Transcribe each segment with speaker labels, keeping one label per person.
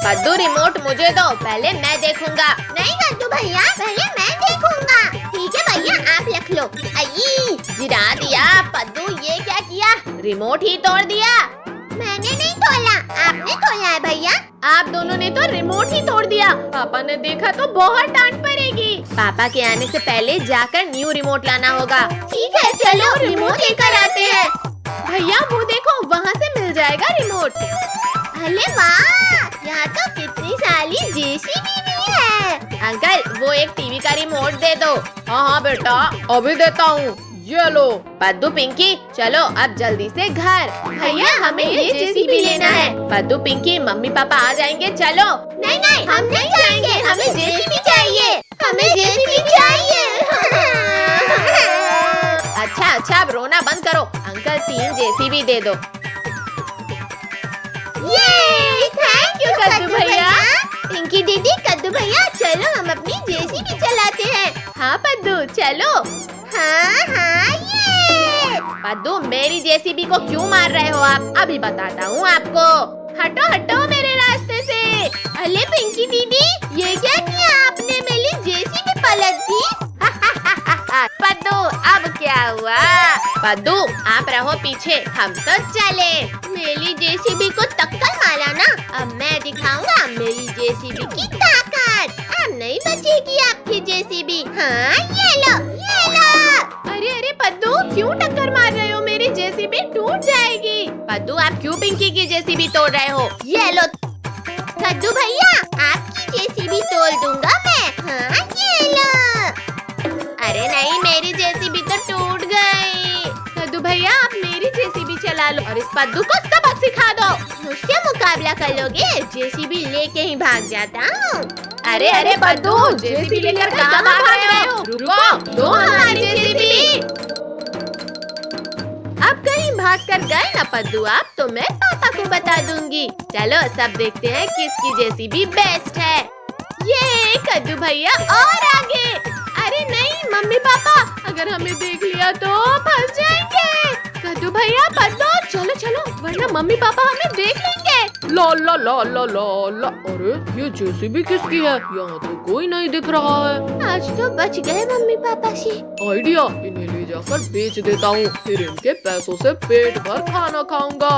Speaker 1: कद्दू रिमोट मुझे दो, पहले मैं देखूंगा।
Speaker 2: नहीं कद्दू भैया, पहले मैं देखूंगा। ठीक है भैया, आप रख लो। आई
Speaker 1: गिरा दिया। कद्दू ये क्या किया? रिमोट ही तोड़ दिया।
Speaker 2: मैंने नहीं तोड़ा, आपने तोड़ा है भैया।
Speaker 1: आप दोनों ने तो रिमोट ही तोड़ दिया। पापा ने देखा तो बहुत डांट पड़ेगी। पापा के आने से पहले जाकर न्यू रिमोट लाना होगा।
Speaker 2: ठीक है, चलो रिमोट लेकर आते हैं।
Speaker 1: भैया वो देखो, वहाँ से मिल जाएगा रिमोट।
Speaker 2: अरे वाह, यहाँ तो कितनी सारी जेसीबी भी है।
Speaker 1: अंकल वो एक टीवी का रिमोट दे दो। हाँ बेटा, अभी देता हूँ, ये लो। पद्दू पिंकी चलो अब जल्दी से घर। भैया हमें ये जेसीबी लेना है। पद्दू पिंकी मम्मी पापा आ जाएंगे, चलो।
Speaker 2: नहीं नहीं, हम नहीं जाएंगे, हमें जेसीबी चाहिए, हमें जेसीबी चाहिए।
Speaker 1: अच्छा अब रोना बंद करो। अंकल 3 जेसीबी दे दो।
Speaker 2: ये थैंक यू
Speaker 1: कद्दू भैया।
Speaker 2: पिंकी दीदी, कद्दू भैया, चलो हम अपनी जेसीबी चलाते हैं।
Speaker 1: हाँ पद्दू चलो।
Speaker 2: हाँ ये।
Speaker 1: पद्दू मेरी जेसीबी को क्यों मार रहे हो आप? अभी बताता हूँ आपको। हटो हटो मेरे रास्ते से।
Speaker 2: अरे पिंकी दीदी, ये क्या किया आपने? मेरी जेसीबी पलट दी।
Speaker 1: पद्दू अब क्या हुआ? पद्दू आप रहो पीछे, हम तो चले।
Speaker 2: मेरी जेसीबी को टक्कर मारा ना, अब मैं दिखाऊंगा मेरी जेसीबी की ताकत। अब नहीं बचेगी आपकी जेसीबी। हाँ ये लो, ये लो।
Speaker 1: अरे पद्दू क्यों टक्कर मार रहे हो? मेरी जेसीबी टूट जाएगी। पद्दू आप क्यों पिंकी की जेसीबी तोड़ रहे हो?
Speaker 2: ये लो कद्दू भैया, आपकी जेसीबी तोड़ दूंगा मैं। हाँ ये लो।
Speaker 1: अरे नहीं, मेरी जेसीबी तो टूट गई। कद्दू भैया आप मेरी जेसीबी चला लो और इस पद्दू को सबक सिखा दो।
Speaker 2: मुझसे मुकाबला करोगे? जेसीबी लेके ही भाग जाता हूँ।
Speaker 1: अरे पद्दू जेसीबी लेकर कहाँ भाग रहे हो? रुको, दो हमारी जेसीबी। अब कहीं भाग कर गए ना पद्दू आप, तो मैं पापा को बता दूंगी। चलो सब देखते हैं किसकी जेसीबी बेस्ट है। ये कद्दू भैया और आगे। अरे नहीं मम्मी पापा, अगर हमें देख लिया तो फंस जाएंगे। कद्दू भैया पद्दू चलो चलो, वरना मम्मी पापा हमें देख लेंगे।
Speaker 3: ला ला ला ला ला ला। अरे ये जेसीबी किसकी है? यहाँ तो कोई नहीं दिख रहा है।
Speaker 2: आज तो बच गए मम्मी पापा से।
Speaker 3: आइडिया, इन्हें ले जाकर बेच देता हूँ, फिर इनके पैसों से पेट भर खाना खाऊंगा।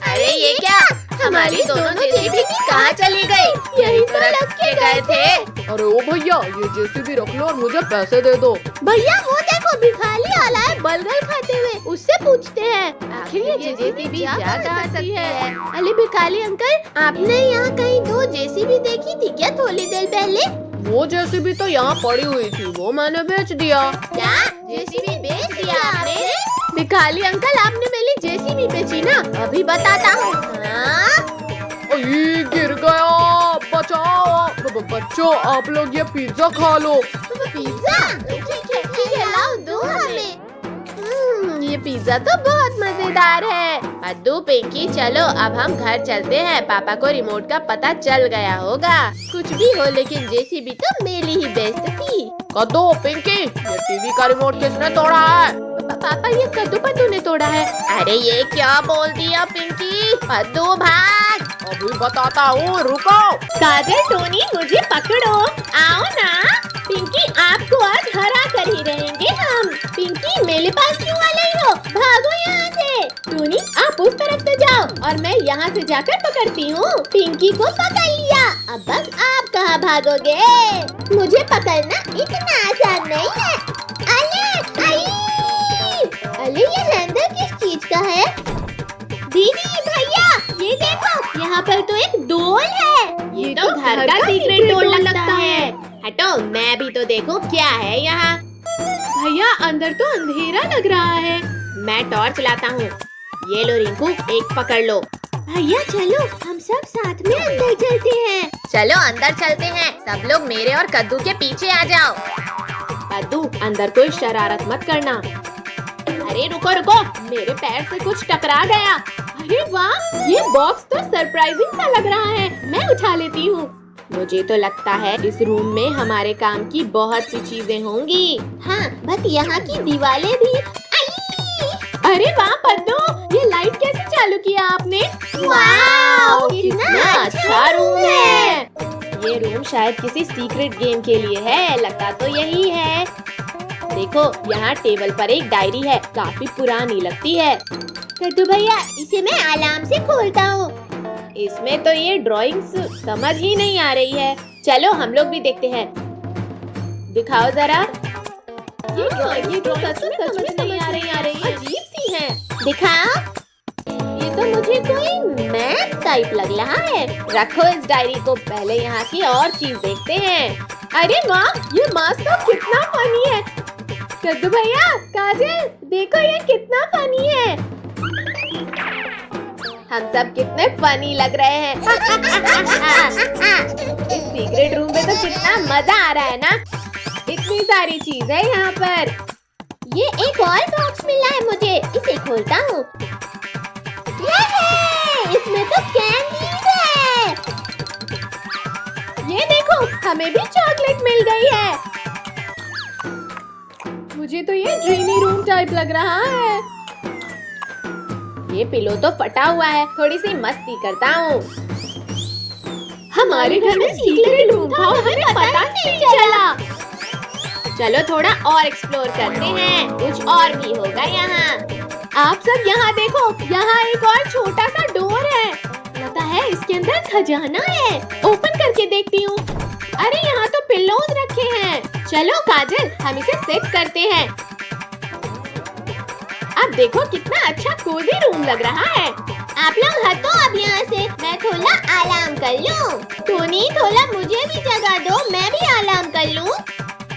Speaker 1: अरे ये क्या? हमारी दोनों जेसीबी कहाँ चली गई? यहीं तो रख के गए थे।
Speaker 3: अरे ओ भैया, ये जेसीबी रख लो और मुझे पैसे दे दो।
Speaker 2: भैया वो देखो, भिखारी आला है बर्गर खाते हुए, उससे पूछते हैं
Speaker 1: आखिर ये जेसीबी जा कहाँ सकती है?
Speaker 2: अरे भिखारी अंकल, आपने यहाँ कहीं 2 जेसीबी देखी थी क्या थोड़ी देर पहले?
Speaker 3: वो जेसीबी तो यहाँ पड़ी हुई थी, वो मैंने बेच दिया।
Speaker 2: क्या जेसीबी बेच दिया आपने? भिखारी अंकल, आपने मेरी जेसीबी बेची ना? अभी बताता हूँ।
Speaker 3: ये गिर गया, बचाओ। बच्चों आप लोग ये पिज्जा खा लो।
Speaker 2: पिज्जा? ठीक है, लाओ दो हमें।
Speaker 1: ये पिज्जा तो बहुत मजेदार है। पद्दू पिंकी चलो अब हम घर चलते हैं। पापा को रिमोट का पता चल गया होगा। कुछ भी हो लेकिन जेसीबी तो मेरी ही बेस्ट थी।
Speaker 3: कद्दू पिंकी, ये टीवी का रिमोट किसने तोड़ा है?
Speaker 1: पापा ये पद्दू ने तोड़ा है। अरे ये क्या बोल दिया पिंकी? पद्दू भाग।
Speaker 3: अभी बताता हूँ, रुको।
Speaker 1: काजल टोनी मुझे पकड़ो, आओ ना। पिंकी आपको आज हरा कर ही रहेंगे हम। पिंकी मेरे पास क्यों आ रही हो? भागो यहाँ से। टोनी आप उस तरफ से जाओ और मैं यहाँ से जाकर पकड़ती हूँ। पिंकी को पकड़ लिया, अब बस आप कहाँ भागोगे?
Speaker 2: मुझे पकड़ना इतना आसान नहीं है। अरे ये हैंडल किस चीज का है? दीदी भैया ये देखो, यहाँ पर तो एक डोल है।
Speaker 1: ये तो घर का सीक्रेट डोर लगता है। हटो मैं भी तो देखूं क्या है यहाँ। भैया अंदर तो अंधेरा लग रहा है। मैं टॉर्च लाता हूँ। ये लो रिंकू, एक पकड़ लो।
Speaker 2: भैया चलो हम सब साथ में अंदर चलते हैं।
Speaker 1: चलो अंदर चलते हैं। सब लोग मेरे और कद्दू के पीछे आ जाओ। कद्दू अंदर कोई शरारत मत करना। अरे रुको रुको, मेरे पैर से कुछ टकरा गया। अरे वाह, ये बॉक्स तो सरप्राइजिंग सा लग रहा है। मैं उठा लेती हूँ। मुझे तो लगता है इस रूम में हमारे काम की बहुत सी चीजें होंगी।
Speaker 2: हाँ, बस यहाँ की दीवारें भी।
Speaker 1: अरे वाह पद्दू, ये लाइट कैसे चालू किया आपने?
Speaker 2: वाव,
Speaker 1: कितना अच्छा रूम है। ये रूम शायद किसी सीक्रेट गेम के लिए है, लगता तो यही है। देखो यहाँ टेबल पर एक डायरी है, काफी पुरानी लगती है।
Speaker 2: कद्दू भैया, इसे मैं अलार्म से खोलता हूँ।
Speaker 1: इसमें तो ये ड्राइंग्स समझ ही नहीं आ रही है। चलो हम लोग भी देखते हैं। दिखाओ जरा। ये ड्राइंग सच में नहीं आ रही है, अजीब सी है।
Speaker 2: दिखाओ।
Speaker 1: ये तो मुझे कोई मैप टाइप लग रहा है। रखो इस डायरी को, पहले यहाँ की और चीज देखते हैं। अरे वाह, ये मास्क तो कितना फनी है। कद्दू भैया, काजल, देखो ये कितना फनी है। हम सब कितने फनी लग रहे हैं। इस सीक्रेट रूम में तो कितना मजा आ रहा है ना। इतनी सारी चीज है यहाँ पर।
Speaker 2: ये एक और बॉक्स मिला है मुझे, इसे खोलता हूँ। इसमें तो कैंडीज है।
Speaker 1: ये देखो, हमें भी चॉकलेट मिल गई है। मुझे तो ये ड्रीमी रूम टाइप लग रहा है। ये पिलो तो फटा हुआ है, थोड़ी सी मस्ती करता हूँ। हमारे घर में सीक्रेट रूम था, हमें पता नहीं चला। चलो थोड़ा और एक्सप्लोर करते हैं, कुछ और भी होगा यहाँ। आप सब यहाँ देखो, यहाँ एक और छोटा सा डोर है। लगता है इसके अंदर खजाना है। ओपन करके देखती हूँ। अरे यहाँ तो पिल्लोज रखे हैं। चलो काजल, हम इसे सेट करते हैं। अब देखो कितना अच्छा कोजी रूम लग रहा है।
Speaker 2: आप लोग हटो अब यहाँ से, मैं थोड़ा अलार्म कर लूँ। टोनी, थोड़ा मुझे भी जगा दो, मैं भी अलार्म कर लूँ।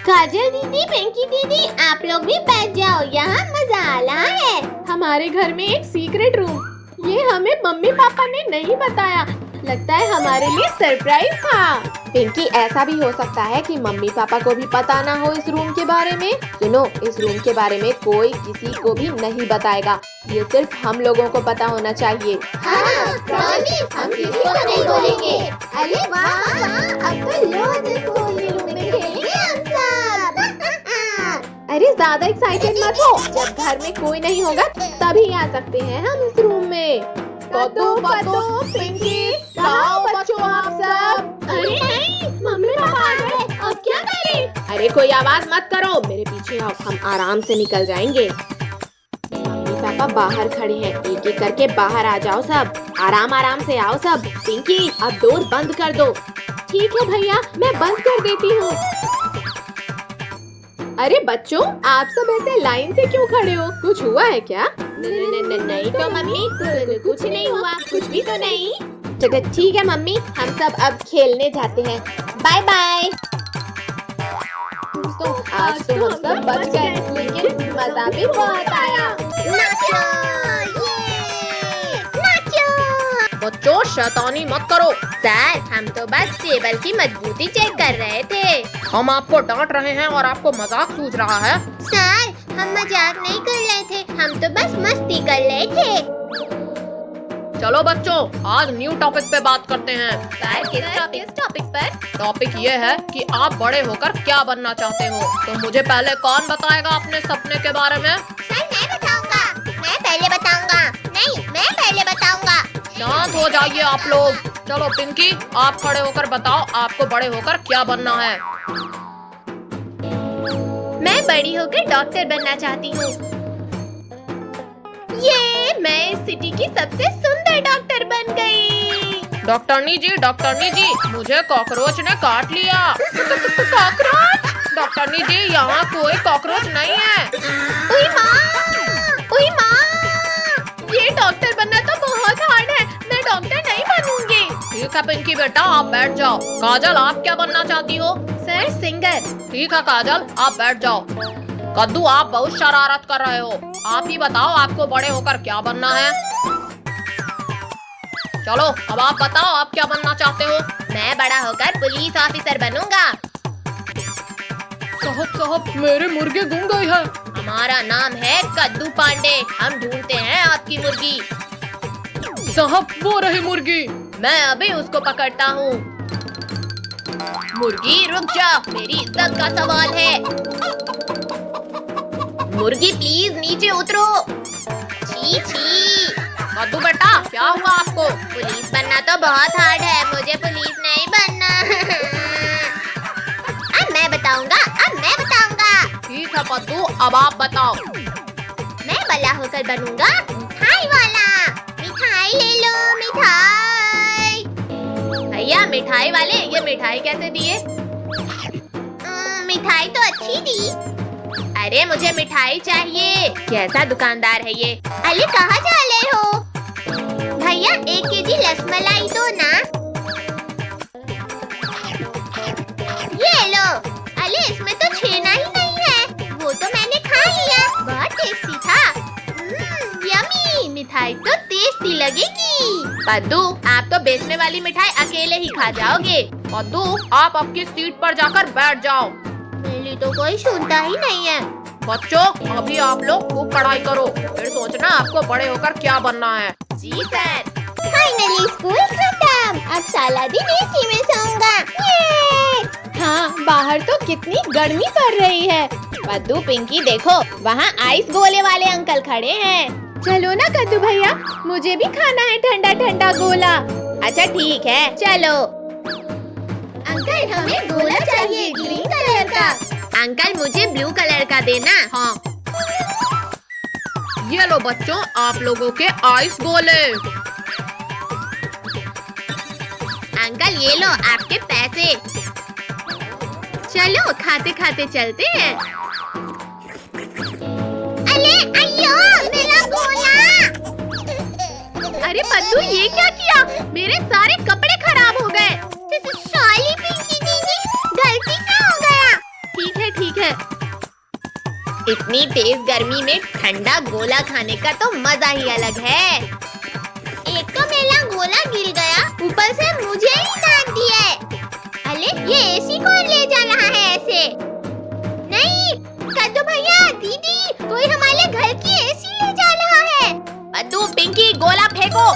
Speaker 2: काजल दीदी, पिंकी दीदी, आप लोग भी बैठ जाओ, यहाँ मजा आ रहा है।
Speaker 1: हमारे घर में एक सीक्रेट रूम, ये हमें मम्मी पापा ने नहीं बताया। लगता है हमारे लिए सरप्राइज था। पिंकी, ऐसा भी हो सकता है कि मम्मी पापा को भी पता ना हो इस रूम के बारे में। सुनो, इस रूम के बारे में कोई किसी को भी नहीं बताएगा। ये सिर्फ हम लोगों को पता होना चाहिए।
Speaker 2: हाँ, प्रॉमिस, हम किसी को नहीं बोलेंगे। अरे वाह, अब तो रोज इस कोजी रूम में खेलेंगे हम सब।
Speaker 1: अरे ज्यादा एक्साइटेड मत हो, जब घर में कोई नहीं होगा तभी आ सकते हैं हम इस रूम में। कद्दू, पिंकी, आओ बच्चों आप सब।
Speaker 2: अरे नहीं, मम्मी पापा आ गए, अब क्या करें?
Speaker 1: अरे कोई आवाज मत करो, मेरे पीछे आओ, हम आराम से निकल जाएंगे। मम्मी पापा बाहर खड़े हैं, एक एक करके बाहर आ जाओ सब। आराम आराम से आओ सब। पिंकी, अब डोर बंद कर दो। ठीक है भैया, मैं बंद कर देती हूँ। अरे बच्चों, आप सब ऐसे लाइन से क्यों खड़े हो? कुछ हुआ है क्या? नहीं तो मम्मी, कुछ नहीं हुआ, कुछ भी तो नहीं। चलो ठीक है मम्मी, हम सब अब खेलने जाते हैं। Bye bye. दोस्तों, आज तो हम सब बच गए, लेकिन मजा भी बहुत आया।
Speaker 2: नाचो, ये, नाचो।
Speaker 3: बच्चों, शैतानी मत करो।
Speaker 2: सर, हम तो बस टेबल की मजबूती चेक कर रहे थे।
Speaker 3: हम आपको डांट रहे हैं और आपको मजाक सूझ रहा है।
Speaker 2: सर, हम मजाक नहीं कर रहे थे, हम तो बस मस्ती कर रहे थे।
Speaker 3: चलो बच्चों, आज न्यू टॉपिक पे बात करते हैं।
Speaker 2: सर, किस टॉपिक पर?
Speaker 3: टॉपिक ये है कि आप बड़े होकर क्या बनना चाहते हो। तो मुझे पहले कौन बताएगा अपने सपने के बारे में?
Speaker 2: सर, मैं बताऊंगा। मैं पहले बताऊंगा। नहीं, मैं पहले बताऊंगा।
Speaker 3: शांत हो जाइए आप लोग। चलो पिंकी, आप खड़े होकर बताओ, आपको बड़े होकर क्या बनना है?
Speaker 2: मैं बड़ी होकर डॉक्टर बनना चाहती हूँ। ये मैं इस सिटी की सबसे सुंदर डॉक्टर बन गई।
Speaker 3: डॉक्टरनी जी, मुझे कॉकरोच ने काट लिया।
Speaker 2: कॉकरोच?
Speaker 3: डॉक्टरनी जी, यहाँ कोई कॉकरोच नहीं है।
Speaker 2: उई माँ, ये डॉक्टर बनना तो बहुत हार्ड है, मैं डॉक्टर नहीं बनूंगी।
Speaker 3: ठीक है पिंकी बेटा, आप बैठ जाओ। काजल, आप क्या बनना चाहती हो?
Speaker 2: Sir, singer.
Speaker 3: ठीक है काजल, आप बैठ जाओ। कद्दू, आप बहुत शरारत कर रहे हो। आप ही बताओ, आपको बड़े होकर क्या बनना है? चलो अब आप बताओ, आप क्या बनना चाहते हो?
Speaker 2: मैं बड़ा होकर पुलिस ऑफिसर बनूंगा।
Speaker 3: साहब, मेरी मुर्गी गुम गई है।
Speaker 2: हमारा नाम है कद्दू पांडे, हम ढूंढते हैं आपकी मुर्गी।
Speaker 3: साहब, वो रही मुर्गी।
Speaker 2: मैं अभी उसको पकड़ता हूँ। मुर्गी रुक जा, मेरी इज्जत का सवाल है। मुर्गी प्लीज नीचे उतरो। छी छी।
Speaker 3: कद्दू बेटा क्या हुआ आपको?
Speaker 2: पुलिस बनना तो बहुत हार्ड है, मुझे पुलिस नहीं बनना। अब मैं बताऊंगा।
Speaker 3: ठीक है कद्दू, अब आप बताओ।
Speaker 2: मैं बड़ा होकर बनूंगा मिठाई वाला। मिठाई ले लो, मिठाई।
Speaker 1: भैया मिठाई वाले, ये मिठाई कैसे दिए?
Speaker 2: मिठाई तो अच्छी दी।
Speaker 1: अरे मुझे मिठाई चाहिए। कैसा दुकानदार है ये?
Speaker 2: अरे कहाँ जा रहे हो? भैया 1 केजी रसमलाई दो ना। ये लो। अरे इसमें तो छेना ही नहीं है, वो तो मैंने खा लिया, बहुत टेस्टी था। यम्मी, मिठाई तो टेस्टी लगेगी।
Speaker 1: कद्दू आप तो बेचने वाली मिठाई अकेले ही खा जाओगे।
Speaker 3: कद्दू आप आपकी सीट पर जाकर बैठ जाओ।
Speaker 2: मेरी तो कोई सुनता ही नहीं है।
Speaker 3: बच्चों अभी आप लोग खूब पढ़ाई करो, फिर सोचना आपको बड़े होकर क्या बनना है।
Speaker 1: जी सर।
Speaker 2: फाइनली स्कूल खत्म, अब सारा दिन एसी में सोऊंगा।
Speaker 1: हाँ बाहर तो कितनी गर्मी पड़ रही है। कद्दू पिंकी देखो, वहाँ आइस गोले वाले अंकल खड़े हैं। चलो ना कद्दू भैया, मुझे भी खाना है ठंडा ठंडा गोला। अच्छा ठीक है चलो।
Speaker 2: अंकल हमें गोला चाहिए, ग्रीन कलर का।
Speaker 1: अंकल मुझे ब्लू कलर का देना।
Speaker 3: हाँ ये लो बच्चों आप लोगों के आइस गोले।
Speaker 1: अंकल ये लो आपके पैसे। चलो खाते खाते चलते हैं।
Speaker 2: अरे अयो मेरा गोला।
Speaker 1: अरे पद्दू ये क्या किया? मेरे सारे कपड़े खराब हो गए।
Speaker 2: सॉरी पिंकी दीदी, गलती से हो गया।
Speaker 1: ठीक है। इतनी तेज गर्मी में ठंडा गोला खाने का तो मजा ही अलग है।
Speaker 2: एक तो मेरा गोला गिर गया, ऊपर से मुझे ही डांट दिए। अरे ये एसी कौन ले जा रहा है ऐसे? नहीं कद्दू भैया, दीदी, कोई हमारे घर की एसी ले जा रहा है।
Speaker 1: पद्दू पिंकी गोला फेंको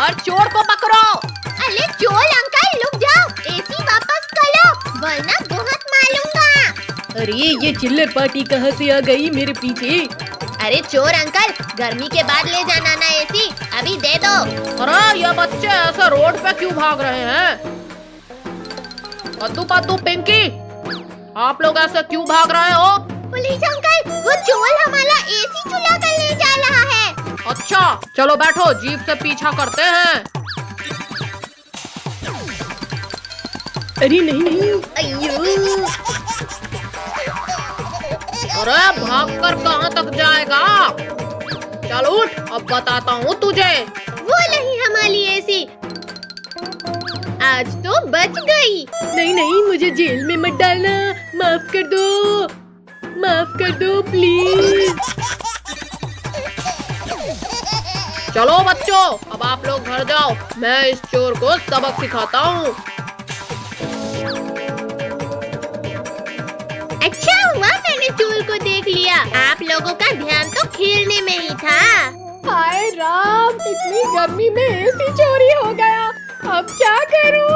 Speaker 1: और चोर को पकड़ो।
Speaker 2: अरे चोर अंकल रुक जाओ, एसी वापस करो वरना बहुत मारूंगा।
Speaker 4: अरे ये चिल्लर पार्टी कहाँ से आ गई मेरे पीछे?
Speaker 1: अरे चोर अंकल, गर्मी के बाद ले जाना ना एसी, अभी दे दो।
Speaker 3: अरे ये बच्चे ऐसे रोड पे क्यों भाग रहे हैं? कद्दू पिंकी आप लोग ऐसे क्यों भाग रहे हो?
Speaker 2: पुलिस अंकल, वो चोर हमारा एसी चुरा कर ले जा रहा है।
Speaker 3: अच्छा चलो बैठो, जीप से पीछा करते हैं।
Speaker 4: अरे नहीं।
Speaker 1: अय्यो।
Speaker 3: अरे भागकर कहाँ तक जाएगा? चल उठ, अब बताता हूँ तुझे।
Speaker 1: वो नहीं हमारी एसी, आज तो बच गई।
Speaker 4: नहीं मुझे जेल में मत डालना, माफ कर दो प्लीज।
Speaker 3: चलो बच्चों अब आप लोग घर जाओ, मैं इस चोर को सबक सिखाता हूँ।
Speaker 1: अच्छा हुआ मैंने चोर को देख लिया, आप लोगों का ध्यान तो खेलने में ही था।
Speaker 4: हाय राम, इतनी गर्मी में एसी चोरी हो गया, अब क्या करूं?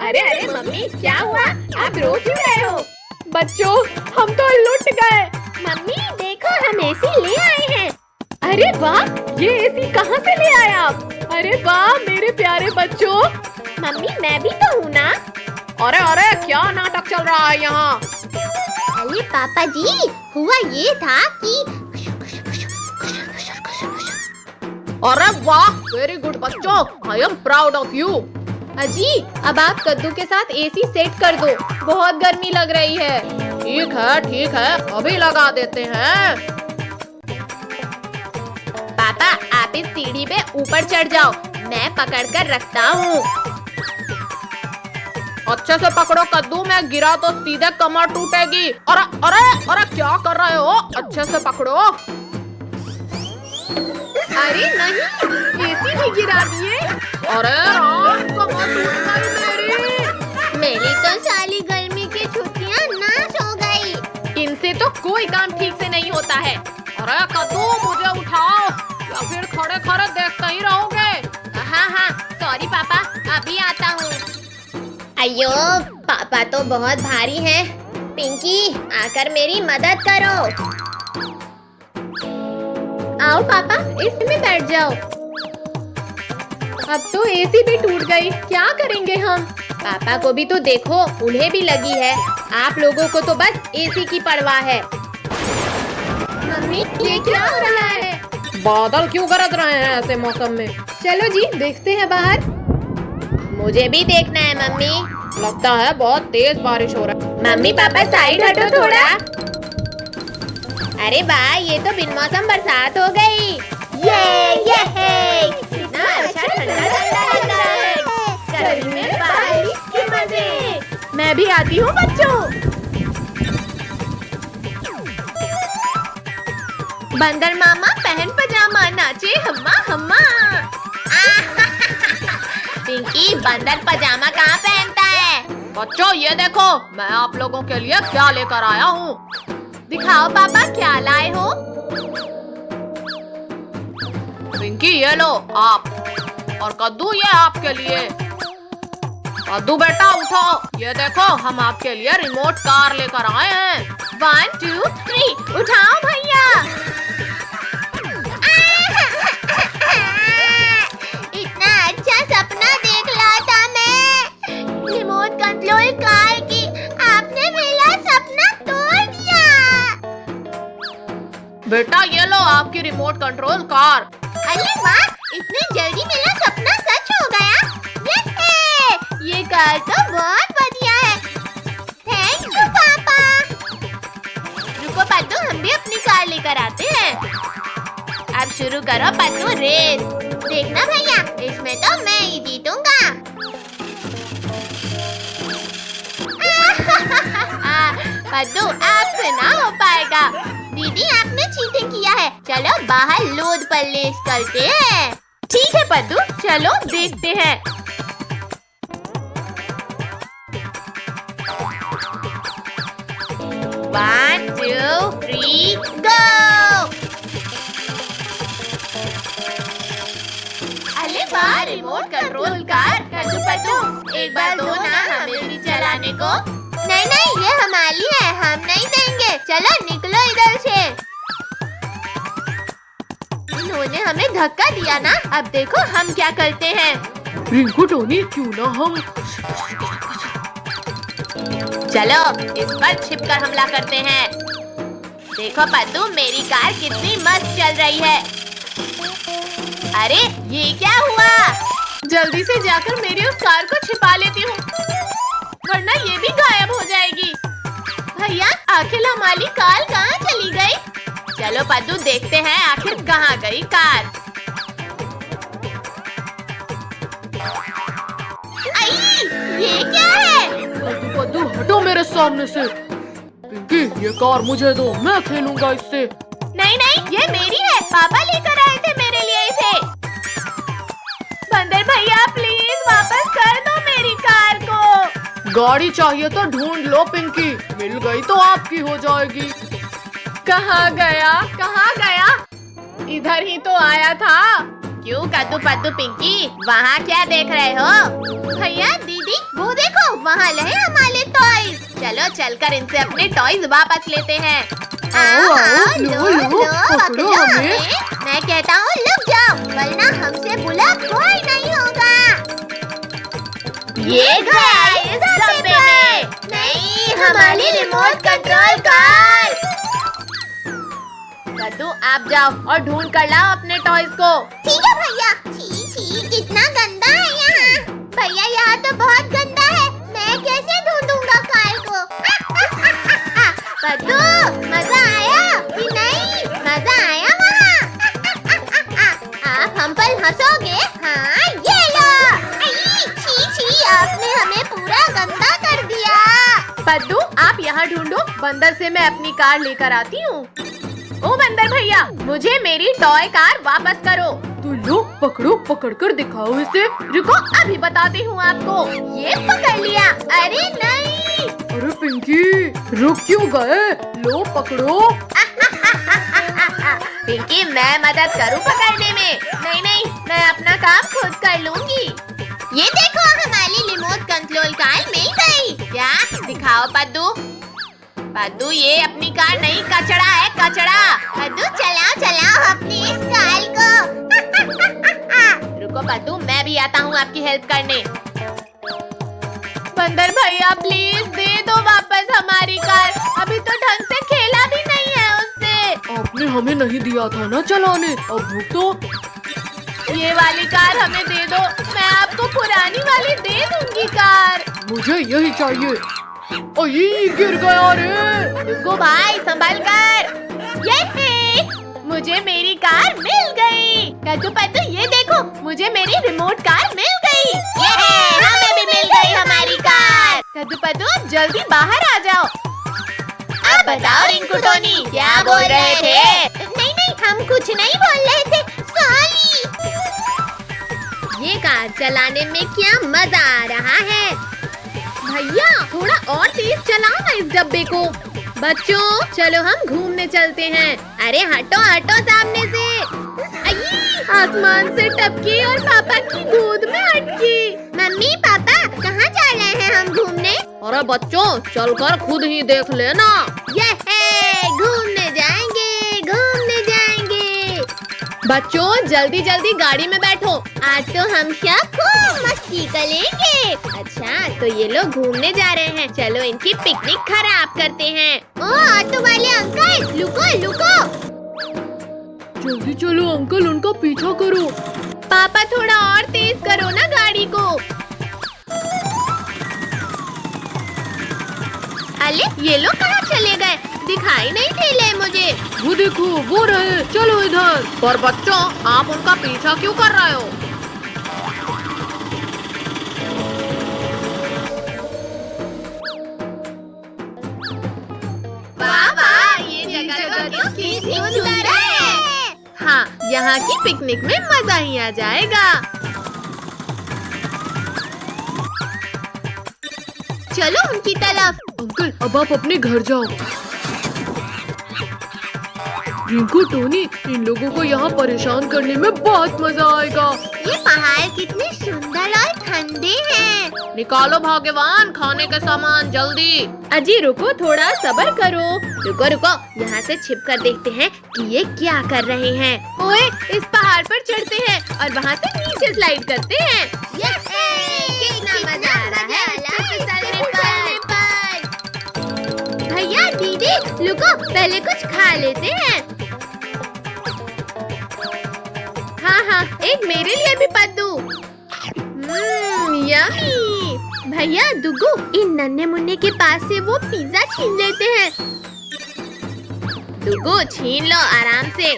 Speaker 1: अरे मम्मी क्या हुआ? आप रो क्यों रहे हो?
Speaker 4: बच्चों हम तो लुट गए।
Speaker 1: मम्मी देखो हम एसी ले आए हैं।
Speaker 4: अरे वाह, ये एसी कहाँ से ले आए आप? अरे वाह मेरे प्यारे बच्चों।
Speaker 1: मम्मी मैं भी तो हूँ ना।
Speaker 3: अरे क्या नाटक चल रहा है यहाँ?
Speaker 2: अरे पापा जी, हुआ ये था कि
Speaker 3: अरे वाह वेरी गुड बच्चों, I am proud of you.
Speaker 1: अजी अब आप कद्दू के साथ एसी सेट कर दो, बहुत गर्मी लग रही है।
Speaker 3: ठीक है अभी लगा देते हैं।
Speaker 1: पापा आप इस सीढ़ी पे ऊपर चढ़ जाओ, मैं पकड़ कर रखता हूँ।
Speaker 3: अच्छे से पकड़ो कद्दू, मैं गिरा तो सीधे कमर टूटेगी। अरे क्या कर रहे हो? अच्छे से पकड़ो।
Speaker 1: अरे नहीं, एसी भी गिरा दिए।
Speaker 3: अरे राम, कमर टूट गई
Speaker 2: मेरी तो सारी गर्मी की छुट्टियां नाश हो गई।
Speaker 1: इनसे तो कोई काम ठीक से नहीं होता है।
Speaker 3: अरे कद्दू मुझे उठाओ या फिर खड़े खड़े देखते ही रहोगे।
Speaker 1: हाँ सॉरी पापा, अभी आता हूँ।
Speaker 2: अयो पापा तो बहुत भारी हैं। पिंकी आकर मेरी मदद करो।
Speaker 1: आओ पापा, इसमें बैठ जाओ। अब तो एसी भी टूट गई, क्या करेंगे हम? पापा को भी तो देखो, उन्हें भी लगी है। आप लोगों को तो बस एसी की परवाह है। मम्मी, ये क्या हो रहा है?
Speaker 3: बादल क्यों गरज रहे हैं ऐसे मौसम में?
Speaker 1: चलो जी, देखते हैं बाहर।
Speaker 2: मुझे भी देखना है मम्मी।
Speaker 3: लगता है बहुत तेज बारिश हो रहा है।
Speaker 1: मम्मी पापा साइड हटो थोड़ा।
Speaker 2: अरे वाह, ये तो बिन मौसम बरसात हो गई। ये
Speaker 1: कितना अच्छा ठंडा ठंडा लग रहा है। गर्मी में बारिश के मजे। मैं भी आती हूँ बच्चों। बंदर मामा पहन पजामा, नाचे हम्मा हम्मा।
Speaker 2: पिंकी, बंदर पजामा कहाँ पहनता है?
Speaker 3: बच्चों ये देखो, मैं आप लोगों के लिए क्या लेकर आया हूँ।
Speaker 1: दिखाओ पापा, क्या लाए हो?
Speaker 3: पिंकी ये लो आप, और कद्दू ये आपके लिए। कद्दू बेटा उठो, ये देखो हम आपके लिए रिमोट कार लेकर आए हैं।
Speaker 1: 1 2 3, उठाओ भैया।
Speaker 2: इतना अच्छा सपना देख रहा था मैं, रिमोट कंट्रोल कार की। आपने मेरा सपना तोड़ दिया।
Speaker 3: बेटा ये लो आपकी रिमोट कंट्रोल कार।
Speaker 2: अरे वाह, इतने जल्दी मेरा सपना सच हो गया। ये कार तो बहुत बढ़िया है। थैंक यू पापा।
Speaker 1: रुको पद्दू, हम भी अपनी कार लेकर आते हैं। अब शुरू करो पद्दू रेस।
Speaker 2: देखना भैया, इसमें तो मैं ही जीतूंगा।
Speaker 1: पद्दू, आपसे ना हो पाएगा।
Speaker 2: दीदी, आपने चीटिंग किया है। चलो बाहर लोड पर रेस करते हैं।
Speaker 1: ठीक है पद्दू, चलो देखते हैं।
Speaker 2: One, 2, 3, go!
Speaker 1: अरे वाह, रिमोट कंट्रोल कार। कद्दू पद्दू, एक बार दो ना हमें भी चलाने को।
Speaker 2: नहीं नहीं, ये हमारी है, हम नहीं देंगे। चलो निकलो इधर से।
Speaker 1: इन्होंने हमें धक्का दिया ना, अब देखो हम क्या करते हैं।
Speaker 3: रिंकू टोनी, क्यों ना हम
Speaker 1: चलो इस पर छिपकर हमला करते हैं। देखो पद्दू, मेरी कार कितनी मस्त चल रही है। अरे ये क्या हुआ? जल्दी से जाकर मेरी उस कार को छिपा लेती हूँ, वरना ये भी गायब हो जाएगी। भैया, आखिर हमारी कार कहाँ चली गई? चलो पद्दू, देखते हैं आखिर कहाँ गई कार।
Speaker 2: आई, ये क्या है?
Speaker 3: कद्दू हटो मेरे सामने से। पिंकी ये कार मुझे दो, मैं खेलूंगा इससे।
Speaker 1: नहीं नहीं, ये मेरी है, पापा लेकर आए थे मेरे लिए इसे। बंदर भैया प्लीज वापस कर दो मेरी कार को।
Speaker 3: गाड़ी चाहिए तो ढूंढ लो पिंकी, मिल गई तो आपकी हो जाएगी।
Speaker 1: कहाँ गया, कहाँ गया? इधर ही तो आया था। क्यों कद्दू पद्दू पिंकी, वहाँ क्या देख रहे हो?
Speaker 2: भैया दीदी, वो देखो, वहाँ रहे हमारे टॉयज।
Speaker 1: चलो चलकर इनसे अपने टॉयज वापस लेते हैं।
Speaker 3: आओ, लो, पकड़ो हमें।
Speaker 2: मैं कहता हूँ लुक जाओ, वरना हमसे बुला कोई नहीं होगा।
Speaker 1: ये गया इस डब्बे में।
Speaker 2: नहीं, हमारी रिमोट कंट्रोल कार।
Speaker 1: कद्दू आप जाओ और ढूंढ कर लाओ अपने टॉयज को।
Speaker 2: ठीक है भैया। छी, कितना गंदा है यहाँ। भैया यहाँ तो बहुत गंदा है, मैं कैसे ढूंढूंगा कार को?
Speaker 1: कद्दू,
Speaker 2: मजा आया कि नहीं? मजा आया वहाँ? आप हम पर हंसोगे? हाँ, ये लो। छी, आपने हमें पूरा गंदा कर दिया।
Speaker 1: पद्दू आप यहाँ ढूंढो, बंदर से मैं अपनी कार लेकर आती हूँ। ओ बंदर भैया, मुझे मेरी टॉय कार वापस करो।
Speaker 3: तो लो पकड़ो, पकड़ कर दिखाओ इसे।
Speaker 1: रुको, अभी बताती हूँ आपको। ये पकड़ लिया। अरे नहीं।
Speaker 3: अरे पिंकी, रुक क्यों गए? लो पकड़ो।
Speaker 1: पिंकी, मैं मदद करूँ पकड़ने में? नहीं नहीं, मैं अपना काम खुद कर लूँगी।
Speaker 2: ये देखो, हमारी रिमोट कंट्रोल कार मिल गई।
Speaker 1: क्या? दिखाओ पद्दू। पद्दू, ये अपनी कार नहीं, कचड़ा है, कचड़ा।
Speaker 2: पद्दू चलाओ चलाओ अपनी इस कार को।
Speaker 1: रुको पद्दू, मैं भी आता हूँ आपकी हेल्प करने। बंदर भैया प्लीज दे दो वापस हमारी कार, अभी तो ढंग से खेला भी नहीं है उससे।
Speaker 4: आपने हमें नहीं दिया था ना चलाने, अब भुगतो।
Speaker 1: ये वाली कार हमें दे दो, मैं आपको पुरानी वाली दे दूंगी कार।
Speaker 4: मुझे यही चाहिए। अये गिर गया रे।
Speaker 1: रुको भाई, संभल कर। ये मुझे मेरी कार मिल गई। कद्दू पद्दू ये देखो, मुझे मेरी रिमोट कार मिल गई।
Speaker 2: ये हमें भी मिल गई हमारी कार।
Speaker 1: कद्दू पद्दू अब जल्दी बाहर आ जाओ।
Speaker 2: अब बताओ रिंकू टोनी क्या बोल रहे थे? नहीं नहीं, हम कुछ नहीं बोल रहे थे, सॉरी।
Speaker 1: ये कार चलाने में क्या मजा आ रहा है। भैया थोड़ा और तेज चलाओ ना इस डब्बे को। बच्चों चलो हम घूमने चलते हैं। अरे हटो हटो सामने से। अय्ये, आसमान से टपकी और पापा की गोद में अटकी।
Speaker 2: मम्मी पापा कहाँ जा रहे हैं हम घूमने?
Speaker 3: अरे बच्चों चलकर खुद ही देख लेना।
Speaker 2: ये घूमने जाएंगे घूमने जाएंगे।
Speaker 1: बच्चों जल्दी जल्दी गाड़ी में बैठो।
Speaker 2: आज तो हम सब खूब मस्ती करेंगे।
Speaker 1: अच्छा तो ये लोग घूमने जा रहे हैं, चलो इनकी पिकनिक खराब करते हैं।
Speaker 2: ओ ऑटो वाले अंकल लुको लुको।
Speaker 4: जल्दी चलो अंकल, उनका पीछा करो।
Speaker 1: पापा थोड़ा और तेज करो ना गाड़ी को। अरे ये लोग कहाँ चले गए, दिखाई नहीं दे मुझे।
Speaker 4: वो देखो वो रहे, चलो इधर।
Speaker 3: पर बच्चों आप उनका पीछा क्यों कर रहे हो?
Speaker 1: वाह वाह, ये जगह तो कितनी सुंदर है। हाँ, यहाँ की पिकनिक में मजा ही आ जाएगा। चलो उनकी तरफ।
Speaker 4: अंकल अब आप अपने घर जाओ। रिंकू टोनी, इन लोगों को यहाँ परेशान करने में बहुत मजा आएगा।
Speaker 2: ये पहाड़ कितने सुंदर और ठंडे हैं।
Speaker 3: निकालो भाग्यवान खाने का सामान जल्दी।
Speaker 1: अजी रुको, थोड़ा सब्र करो। रुको रुको, यहाँ से छिप कर देखते हैं कि ये क्या कर रहे हैं। ओए इस पहाड़ पर चढ़ते हैं और वहाँ से नीचे स्लाइड करते हैं।
Speaker 2: कितना मजा आ रहा है फिसलने पर।
Speaker 1: भैया दीदी रुको, पहले कुछ खा लेते हैं। हाँ हाँ, एक मेरे लिए भी पद्दू। यम्मी। भैया दुगू, इन नन्हे मुन्ने के पास से वो पिज्जा छीन लेते हैं। दुगू छीन लो आराम से।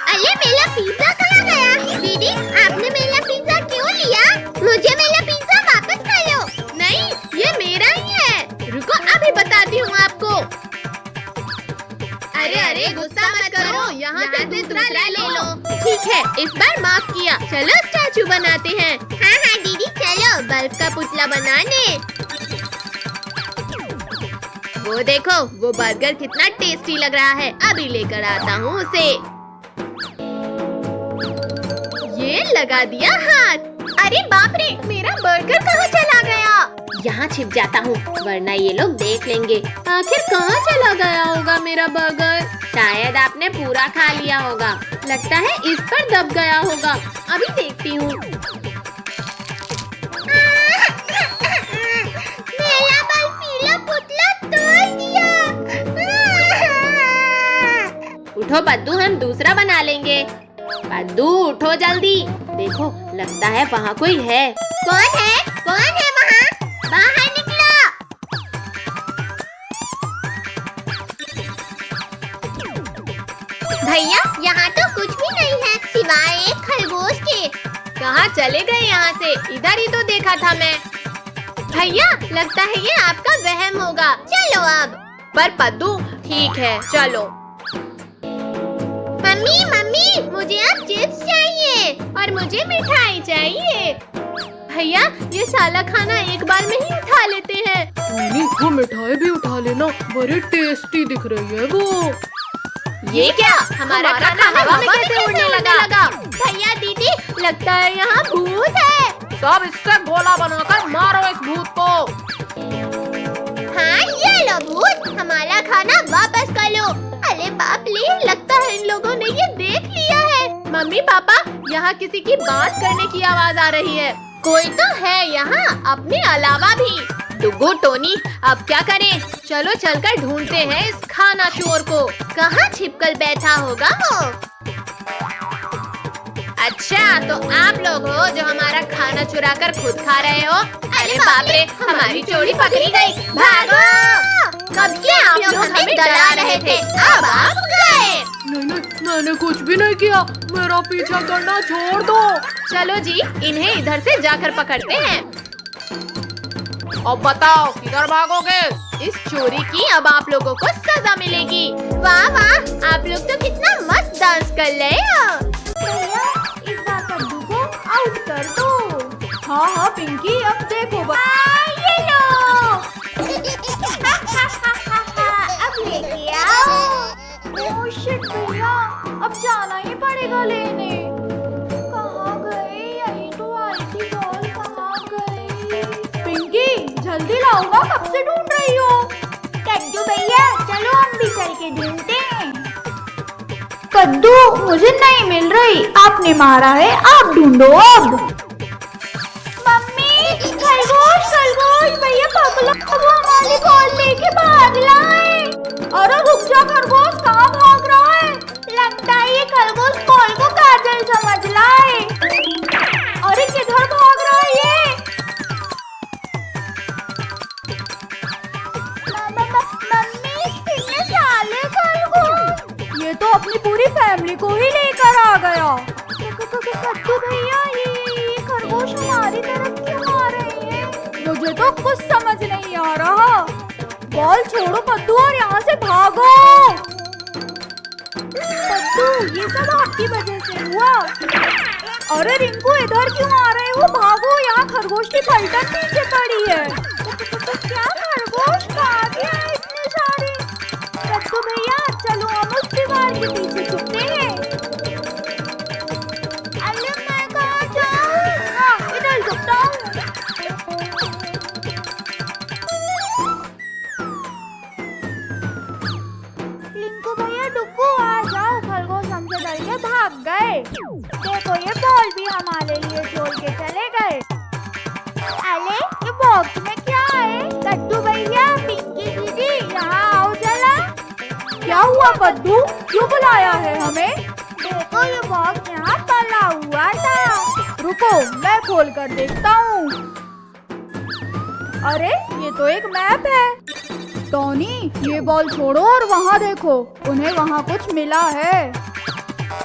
Speaker 2: अरे मेरा पिज्जा कहाँ गया? दीदी आपने मेरा पिज्जा क्यों लिया? मुझे मेरा पिज्जा वापस कर लो।
Speaker 1: नहीं, ये मेरा ही है। रुको अभी बताती हूँ आपको। अरे अरे गुस्सा मत करो, यहाँ से दूसरा ले लो। ठीक है, इस बार माफ किया। चलो स्टैचू बनाते हैं।
Speaker 2: हाँ हाँ दीदी चलो
Speaker 1: बर्फ का पुतला बनाने। वो देखो, वो बर्गर कितना टेस्टी लग रहा है। अभी लेकर आता हूँ उसे। ये लगा दिया हाथ। अरे बाप रे, मेरा बर्गर कहाँ चला गया? यहाँ छिप जाता हूँ, वरना ये लोग देख लेंगे। आखिर कहाँ चला गया होगा मेरा बर्गर? शायद आपने पूरा खा लिया होगा। लगता है इस पर दब गया होगा। अभी देखती हूँ।
Speaker 2: मेरा बर्फीला पुतला तोड़ दिया।
Speaker 1: उठो पद्दू, हम दूसरा बना लेंगे। पद्दू उठो जल्दी। देखो लगता है वहाँ कोई है।
Speaker 2: कौन है वहाँ? बाहर निकलो। भैया यहाँ तो कुछ भी नहीं है सिवाय एक खरगोश के।
Speaker 1: कहाँ चले गए यहाँ से? इधर ही तो देखा था मैं। भैया लगता है ये आपका वहम होगा।
Speaker 2: चलो अब।
Speaker 1: पर पद्दू ठीक है चलो।
Speaker 2: मम्मी मम्मी मुझे अब चिप्स चाहिए
Speaker 1: और मुझे मिठाई चाहिए। भैया ये साला खाना एक बार में ही उठा लेते हैं।
Speaker 4: टोनी वो मिठाई भी उठा लेना, बड़ी टेस्टी दिख रही है वो।
Speaker 1: ये क्या? हमारा खाना हवा में कैसे उड़ने लगा?
Speaker 2: भैया दीदी
Speaker 1: लगता है यहाँ भूत है।
Speaker 3: सब इससे गोला बनाकर मारो इस भूत को।
Speaker 2: हाँ ये लो भूत, हमारा खाना वापस
Speaker 1: मम्मी पापा, यहाँ किसी की बात करने की आवाज आ रही है। कोई तो है यहाँ अपने अलावा भी। डुगू टोनी, अब क्या करें? चलो चलकर ढूंढते हैं इस खाना चोर को। कहाँ छिपकर बैठा होगा वो? अच्छा, तो आप लोग हो जो हमारा खाना चुरा कर खुद खा रहे हो? अरे बाप रे, हमारी चोरी पकड़ी गई। भागो! कब से आप लोग हमें डरा रहे थे, अब आप गए।
Speaker 4: नहीं, मैंने कुछ भी नहीं किया। मेरा पीछा करना छोड़ दो।
Speaker 1: चलो जी, इन्हें इधर से जाकर पकड़ते हैं।
Speaker 3: अब बताओ किधर भागोगे?
Speaker 1: इस चोरी की अब आप लोगों को सजा मिलेगी। वाह वाह, आप लोग तो कितना मस्त डांस कर रहे हो।
Speaker 2: भैया, इस बार कद्दू को आउट कर दो।
Speaker 4: हाँ पिंकी, अब देखो
Speaker 2: ये लो। अब लेके आओ।
Speaker 4: ओह शिट भैया, अब जाना ही पड़ेगा लेने। कहाँ गए? यहीं तो आई थी बॉल, कहाँ गई? पिंकी जल्दी लाओ ना, कब से ढूंढ रही हो?
Speaker 2: कद्दू भैया, चलो हम भी चल के ढूंढते हैं।
Speaker 4: कद्दू मुझे नहीं मिल रही। आपने मारा है, आप ढूंढो अब।
Speaker 2: मम्मी, खरगोश खरगोश, भैया पकड़ो, वो हमारी बॉल लेके भाग लाए।
Speaker 4: अरे रुक जा खरगोश, कहाँ भाग रहा है?
Speaker 2: लगता है ये खरगोश बॉल को काजल समझ लाए।
Speaker 4: अरे किधर भाग रहा है ये?
Speaker 2: मम्मी, कितने साले खरगोश।
Speaker 4: ये तो अपनी पूरी फैमिली को ही लेकर आ गया।
Speaker 2: कद्दू भैया, ये खरगोश हमारी तरफ क्यों आ रहे हैं?
Speaker 4: मुझे तो कुछ समझ नहीं आ रहा। बॉल छोड़ो कद्दू और यहाँ से भागो।
Speaker 2: कद्दू, ये सब आपकी वजह से हुआ।
Speaker 4: अरे रिंकू, इधर क्यों आ रहे हो? भागो, यहाँ खरगोश की पलटन पीछे पड़ी है।
Speaker 2: क्या खरगोश कहाँ गया है इतने सारे? कद्दू भैया, चलो हम उस दीवार के पीछे छुपते हैं। अरे मैं कहाँ जाऊँ? हाँ, इधर छुपता हूँ। लिंकू भैया, डुक्कू आ जाओ, खरगोश हमसे डर के भाग गए। देखो, ये बॉल भी हमारे लिए छोड़ के चले गए। अरे ये बॉक्स में क्या है? कद्दू भैया, पिंकी दीदी, यहाँ आओ जरा।
Speaker 4: क्या हुआ कद्दू, क्यों बुलाया है हमें?
Speaker 2: देखो, ये बॉक्स यहाँ पड़ा हुआ था।
Speaker 4: रुको, मैं खोल कर देखता हूँ। अरे ये तो एक मैप है। टोनी, ये बॉल छोड़ो और वहाँ देखो, उन्हें वहाँ कुछ मिला है।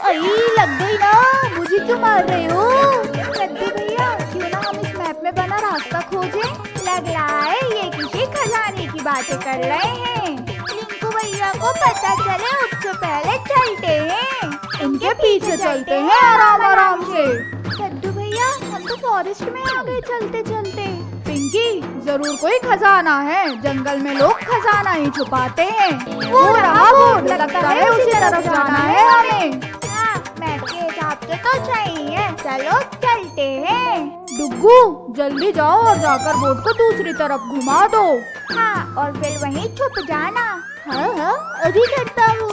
Speaker 2: अरे लग गई ना, मुझे क्यों मार रहे हो? कद्दू भैया, क्यों ना हम इस मैप में बना रास्ता खोजें? लग रहा है ये किसी खजाने की बातें कर रहे हैं। लिंकू भैया को पता चले उससे पहले चलते हैं।
Speaker 4: इनके पीछे चलते हैं आराम आराम से।
Speaker 2: कद्दू भैया, हम तो फॉरेस्ट में आ गए चलते चलते।
Speaker 4: पिंकी, जरूर कोई खजाना है। जंगल में लोग खजाना ही छुपाते हैं। वो रहा बोर्ड, लगता है उसी तरफ जाना है हमें।
Speaker 2: हाँ, मैप के हिसाब से तो सही है। चलो चलते हैं।
Speaker 4: डुग्गू, जल्दी जाओ और जाकर बोर्ड को दूसरी तरफ घुमा दो।
Speaker 2: हाँ, और फिर वहीं छुप जाना। हाँ, अभी करता हूँ।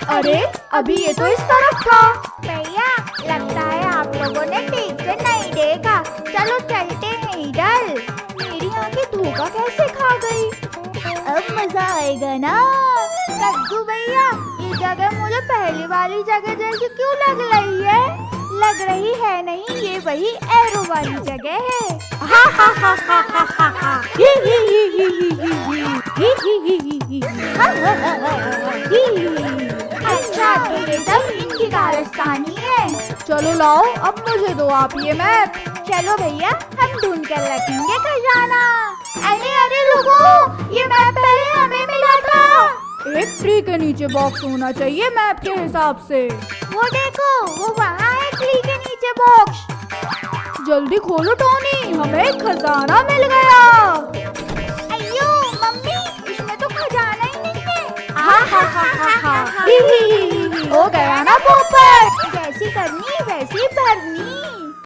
Speaker 4: अरे अभी ये तो इस तरफ था।
Speaker 2: भैया, लगता है आप लोगों ने ठीक से नहीं देखा। चलो चलते हैं इधर। मेरी आंखें धोखा कैसे खा गई? अब मजा आएगा ना। कद्दू भैया, ये जगह मुझे पहली वाली जगह जैसी क्यों लग रही है? लग रही है नहीं, ये वही एरो वाली जगह है।
Speaker 4: हा हा हा हा हा हा हा। ही ही ही ही ही ही ही ही ही ही ही।
Speaker 2: हा हा हा हा ही। अच्छा, तो ये सब इनकी कारस्तानी है।
Speaker 4: चलो लाओ, अब मुझे दो आप ये मैप।
Speaker 2: चलो भैया, हम ढूंढ कर रखेंगे खजाना। अरे अरे रुको, ये मैप पहले हमें मिला था।
Speaker 4: एक ट्री के नीचे बॉक्स होना चाहिए मैप के हिसाब से।
Speaker 2: वो देखो, वो वहाँ है ट्री के नीचे बॉक्स।
Speaker 4: जल्दी खोलो टोनी, हमें खजाना मिल गया।
Speaker 2: अयो मम्मी, इसमें तो खजाना ही नहीं है।
Speaker 4: हा हा हा हा हा। ही ही ही ही। हो गया ना पोपट।
Speaker 2: जैसी करनी वैसी भरनी।